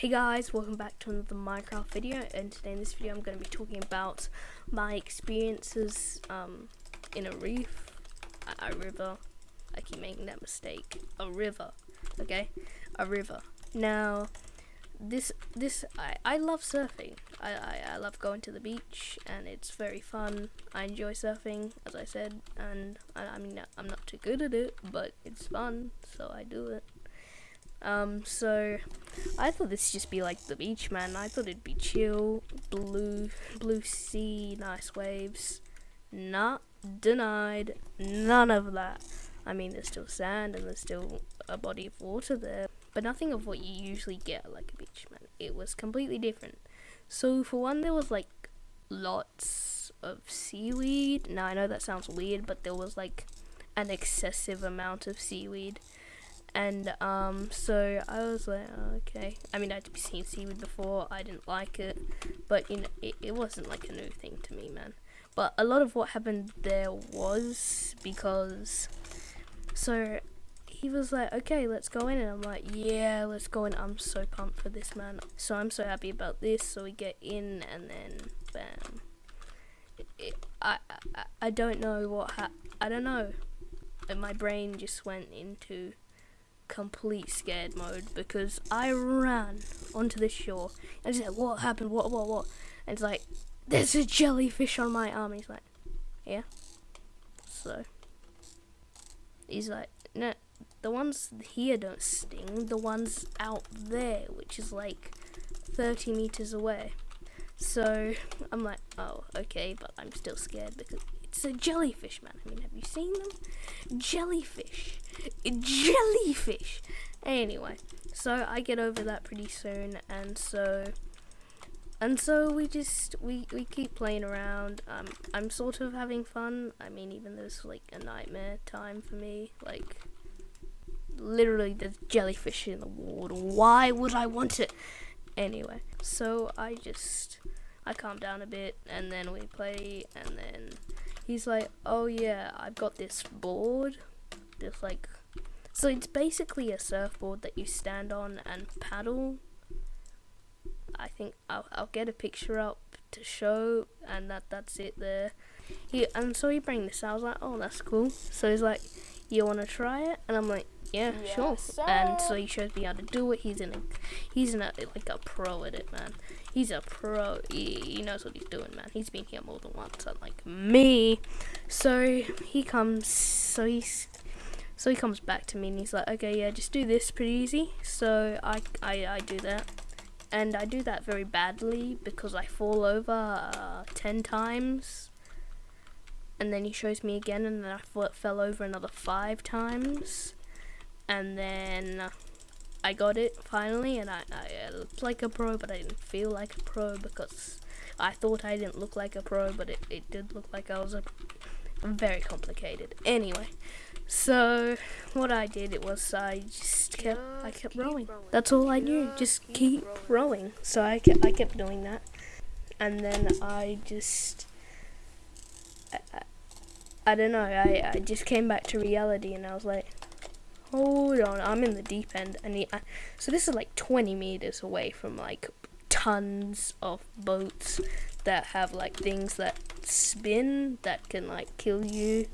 Hey guys, welcome back to another Minecraft video, and today in this video I'm going to be talking about my experiences in a reef, a river. I keep making that mistake. A river, okay? A river. Now, I love surfing. I love going to the beach, and it's very fun. I enjoy surfing, as I said, and I mean, I'm not too good at it, but it's fun, so I do it. So I thought this would just be like the beach, man. I thought it'd be chill, blue sea, nice waves. Not denied, none of that. I mean, there's still sand and there's still a body of water there, but nothing of what you usually get at like a beach, man. It was completely different. So for one, there was like lots of seaweed. Now I know that sounds weird, but there was like an excessive amount of seaweed. And so I was like, oh, okay. I mean, I'd seen seaweed before. I didn't like it, but you know, it wasn't like a new thing to me, man. But a lot of what happened there was because, so he was like, okay, let's go in, and I'm like, yeah, let's go in. I'm so pumped for this, man. So I'm so happy about this. So we get in, and then bam. I don't know what I don't know. And my brain just went into complete scared mode because I ran onto the shore and he's like, what happened, what, and it's like, there's a jellyfish on my arm. He's like, yeah. So he's like, no, the ones here don't sting, the ones out there, which is like 30 meters away. So I'm like, oh, okay, but I'm still scared because it's a jellyfish, man. I mean, have you seen them? Jellyfish. Anyway, so I get over that pretty soon, and so we keep playing around. I'm sort of having fun. I mean, even though it's like a nightmare time for me, like literally there's jellyfish in the water. Why would I want it? Anyway, so I calm down a bit, and then we play, and then he's like, oh yeah, I've got this board, this like, so it's basically a surfboard that you stand on and paddle. I think I'll get a picture up to show, and that's it there. So he bring this out. I was like, oh, that's cool. So he's like, you want to try it? And I'm like, yeah, sure. Sir. And so he shows me how to do it. He's like a pro at it, man. He's a pro. He knows what he's doing, man. He's been here more than once, unlike me. So he comes. So he comes back to me and he's like, okay, yeah, just do this, pretty easy. So I do that, and I do that very badly because I fall over 10 times. And then he shows me again, and then I fell over another 5 times. And then I got it finally, and I looked like a pro, but I didn't feel like a pro because I thought I didn't look like a pro, but it did look like I was very complicated. Anyway, so what I did was I kept rowing. That's all I knew. Just keep rowing. So I kept doing that, and then I don't know, I just came back to reality, and I was like, hold on, I'm in the deep end. And so this is like 20 meters away from like tons of boats that have like things that spin that can like kill you.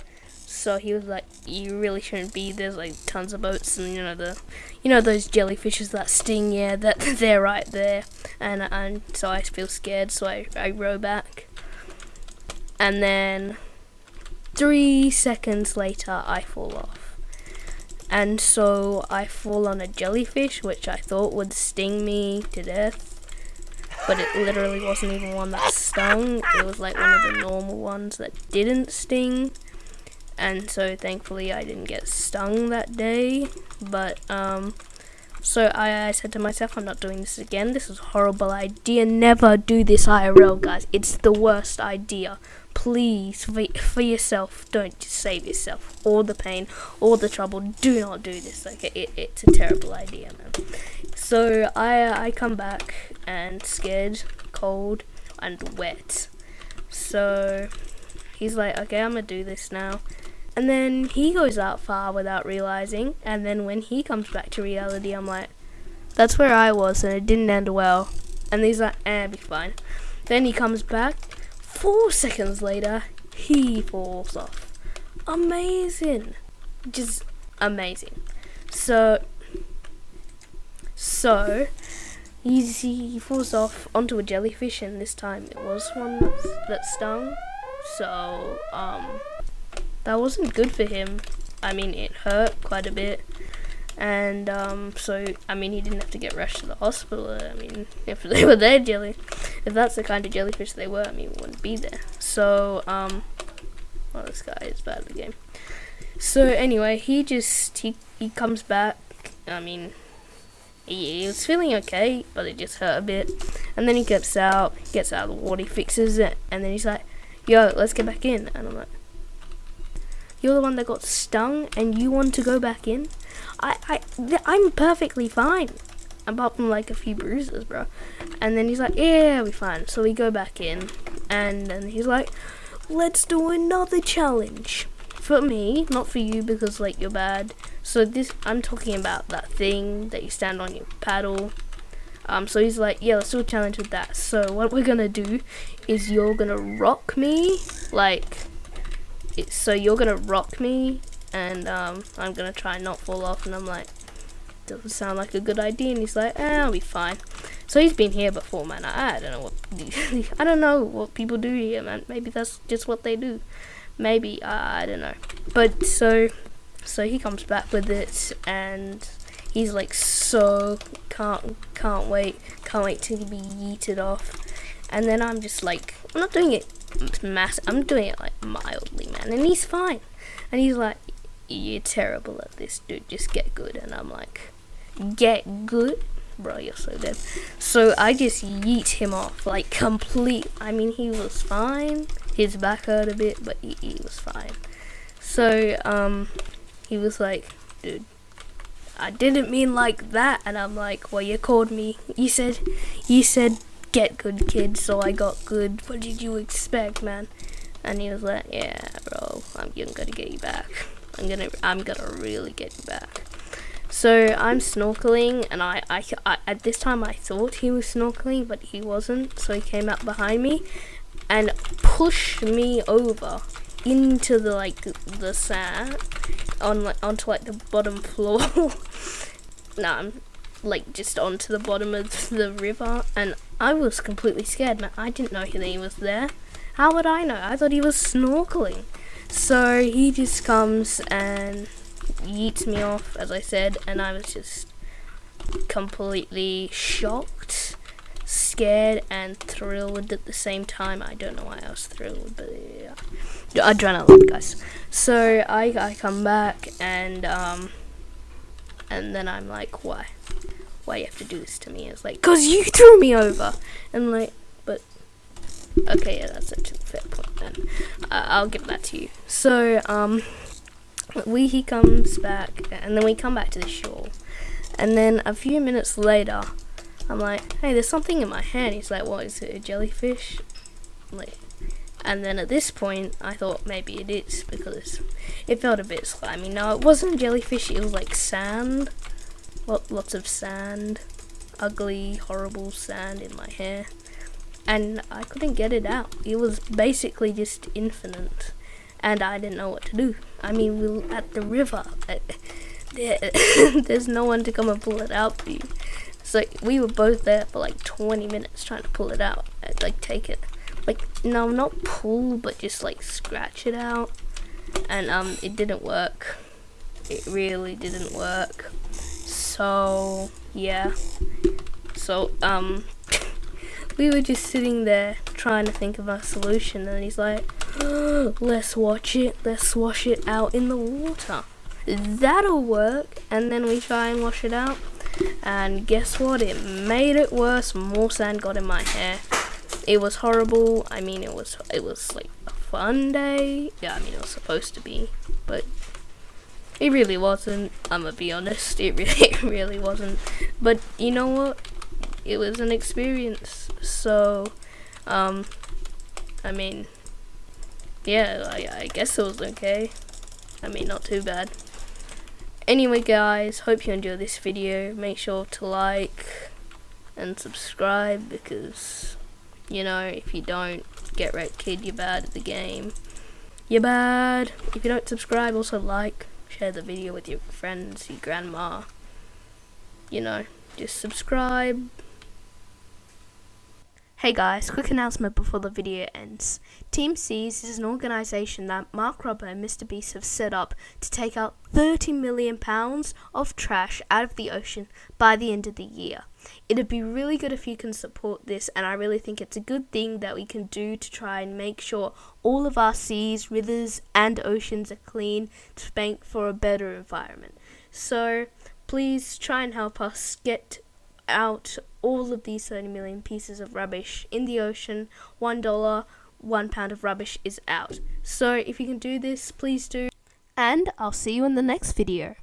So he was like, you really shouldn't be, there's like tons of boats, and you know those jellyfishes that sting, yeah, that they're right there. And so I feel scared, so I row back, and then 3 seconds later I fall off, and so I fall on a jellyfish which I thought would sting me to death, but it literally wasn't even one that stung. It was like one of the normal ones that didn't sting, and so thankfully I didn't get stung that day. But so I said to myself, I'm not doing this again. This is a horrible idea. Never do this IRL, guys. It's the worst idea. Please, for yourself, don't just save yourself all the pain, all the trouble. Do not do this. Like it's a terrible idea, man. So I come back and scared, cold, and wet. So he's like, okay, I'm gonna do this now. And then he goes out far without realizing, and then when he comes back to reality, I'm like, That's where I was, and it didn't end well. And he's like, be fine. Then he comes back. 4 seconds later, he falls off. Amazing. Just amazing. So he falls off onto a jellyfish, and this time it was one that stung. So, that wasn't good for him. I mean, it hurt quite a bit. And so I mean, he didn't have to get rushed to the hospital. I mean, if they were there if that's the kind of jellyfish they were, I mean, we wouldn't be there. So well, this guy is bad at the game. So anyway, he comes back. I mean, he was feeling okay, but it just hurt a bit. And then he gets out of the water, he fixes it, and then he's like, "Yo, let's get back in." And I'm like, "You're the one that got stung, and you want to go back in?" I'm perfectly fine, apart from like a few bruises, bro. And then he's like, "Yeah, we're fine." So we go back in, and then he's like, "Let's do another challenge." For me, not for you, because like you're bad. So I'm talking about that thing that you stand on your paddle. So he's like, "Yeah, let's do a challenge with that." So what we're gonna do is you're gonna rock me, so you're gonna rock me, and I'm gonna try and not fall off. And I'm like, doesn't sound like a good idea. And he's like, I'll be fine. So he's been here before, man. I don't know I don't know what people do here, man. Maybe that's just what they do. Maybe, I don't know. But so he comes back with it, and he's like, so can't wait to be yeeted off. And then I'm just like, I'm not doing it massive, I'm doing it like mildly, man. And he's fine. And he's like, "You're terrible at this, dude. Just get good." And I'm like, "Get good? Bro, you're so dead." So I just yeet him off, like complete. I mean, he was fine. His back hurt a bit, but he was fine. So he was like, "Dude, I didn't mean like that." And I'm like, "Well, you called me. You said get good, kid. So I got good. What did you expect, man?" And he was like, "Yeah, bro, I'm gonna get you back. I'm gonna really get you back." So I'm snorkeling, and I at this time I thought he was snorkeling, but he wasn't. So he came up behind me and pushed me over into the sand onto like the bottom floor. No, I'm like just onto the bottom of the river, and I was completely scared, man. I didn't know that he was there. How would I know? I thought he was snorkeling. So he just comes and yeets me off, as I said, and I was just completely shocked, scared, and thrilled at the same time. I don't know why I was thrilled, but yeah, adrenaline, guys. So I come back, and then I'm like, why you have to do this to me? It's like, "'Cause you threw me over." And like, but okay, yeah, that's actually a fair point then. I'll give that to you. So he comes back, and then we come back to the shore, and then a few minutes later, I'm like, "Hey, there's something in my hand." He's like, "What is it, a jellyfish?" Like, and then at this point, I thought maybe it is, because it felt a bit slimy. No, it wasn't jellyfish. It was like sand, lots of sand, ugly, horrible sand in my hair, and I couldn't get it out. It was basically just infinite, and I didn't know what to do. I mean, we were at the river. There's no one to come and pull it out for you. So we were both there for like 20 minutes trying to pull it out, like take it, like, no, not pull, but just like scratch it out. And it didn't work. It really didn't work. So yeah. So we were just sitting there trying to think of a solution, and he's like, let's wash it out in the water. That'll work." And then we try and wash it out, and guess what? It made it worse. More sand got in my hair. It was horrible. I mean, it was like a fun day. Yeah, I mean, it was supposed to be, but it really wasn't. I'm gonna be honest. It really wasn't. But you know what? It was an experience. So, I mean, yeah, I guess it was okay. I mean, not too bad. Anyway guys, hope you enjoyed this video. Make sure to like and subscribe, because you know, if you don't, get wrecked kid, you're bad at the game. You're bad. If you don't subscribe, also like, share the video with your friends, your grandma. You know, just subscribe. Hey guys, quick announcement before the video ends. Team Seas is an organisation that Mark Rober and Mr Beast have set up to take out £30 million of trash out of the ocean by the end of the year. It'd be really good if you can support this, and I really think it's a good thing that we can do to try and make sure all of our seas, rivers and oceans are clean to make for a better environment. So please try and help us get out all of these 30 million pieces of rubbish in the ocean. $1, 1 pound of rubbish is out. So if you can do this, please do. And I'll see you in the next video.